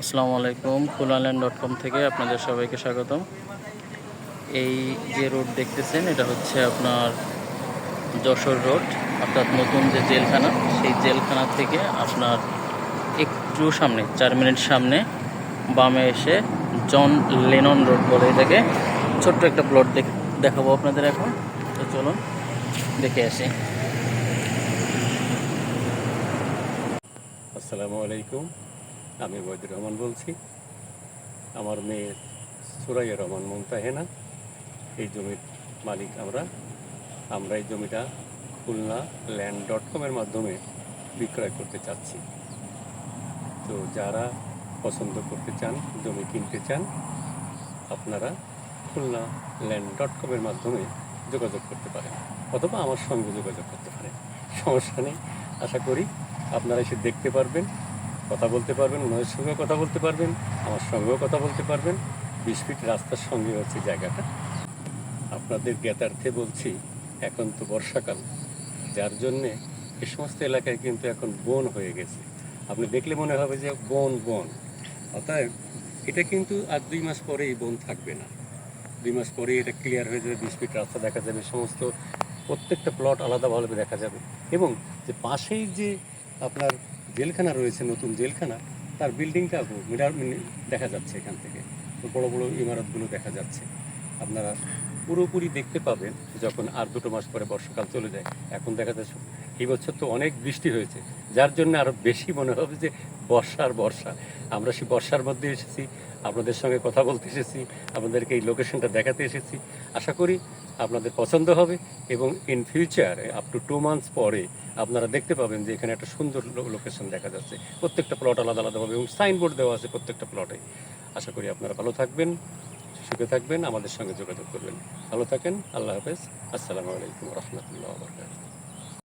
আসসালামু আলাইকুম, kulanland.com থেকে আপনাদের সবাইকে স্বাগতম। এই যে রোড দেখতেছেন এটা হচ্ছে আপনার যশোর রোড, অর্থাৎ নতুন যে জেলখানা, সেই জেলখানা থেকে আপনার একটু সামনে 4 মিনিট সামনে বামে এসে জন লেনন রোড বলে এটাকে। ছোট্ট একটা প্লট দেখাবো আপনাদের এখন। তো চলুন দেখে আসি। আসসালামু আলাইকুম, আমি ওয়াহিদুর রহমান বলছি। আমার মেয়ে সুরাইয়া রহমান মুমতাহেনা এই জমির মালিক। আমরা এই জমিটা খুলনা ল্যান্ড.com-এর মাধ্যমে বিক্রয় করতে চাচ্ছি। তো যারা পছন্দ করতে চান, জমি কিনতে চান, আপনারা খুলনা ল্যান্ড.com-এর মাধ্যমে যোগাযোগ করতে পারেন, অথবা আমার সঙ্গে যোগাযোগ করতে পারেন। সমস্যা নেই। আশা করি আপনারা এসে দেখতে পারবেন, কথা বলতে পারবেন, ওনাদের সঙ্গেও কথা বলতে পারবেন, আমার সঙ্গেও কথা বলতে পারবেন। 20 ফিট রাস্তার সঙ্গে হচ্ছে জায়গাটা। আপনাদের জ্ঞাতার্থে বলছি, এখন তো বর্ষাকাল, যার জন্যে এ সমস্ত এলাকায় কিন্তু এখন বন হয়ে গেছে। আপনি দেখলে মনে হবে যে বন বন। অতএব এটা কিন্তু আর 2 মাস পরে এই বন থাকবে না। 2 মাস পরেই এটা ক্লিয়ার হয়ে যাবে, 20 ফিট রাস্তা দেখা যাবে, সমস্ত প্রত্যেকটা প্লট আলাদাভাবে দেখা যাবে। এবং যে পাশেই যে আপনার জেলখানা রয়েছে, নতুন জেলখানা, তার বিল্ডিংটা দেখা যাচ্ছে এখান থেকে। তো বড় বড় ইমারতগুলো দেখা যাচ্ছে। আপনারা পুরোপুরি দেখতে পাবেন যখন আর 2 মাস পরে বর্ষাকাল চলে যায়। এখন দেখা যাচ্ছে এই বছর তো অনেক বৃষ্টি হয়েছে, যার জন্য আরও বেশি মনে হবে যে বর্ষা। আমরা সেই বর্ষার মধ্যে এসেছি, আপনাদের সঙ্গে কথা বলতে এসেছি, আপনাদেরকে এই লোকেশনটা দেখাতে এসেছি। আশা করি আপনাদের পছন্দ হবে এবং ইন ফিউচারে আপ টু 2 মান্থস পরে আপনারা দেখতে পাবেন যে এখানে একটা সুন্দর লোকেশন দেখা যাচ্ছে। প্রত্যেকটা প্লট আলাদাভাবে এবং সাইনবোর্ড দেওয়া আছে প্রত্যেকটা প্লটে। আশা করি আপনারা ভালো থাকবেন, সুখে থাকবেন, আমাদের সঙ্গে যোগাযোগ করবেন। ভালো থাকেন। আল্লাহ হাফেজ। আসসালামু আলাইকুম রহমতুল্লাহ।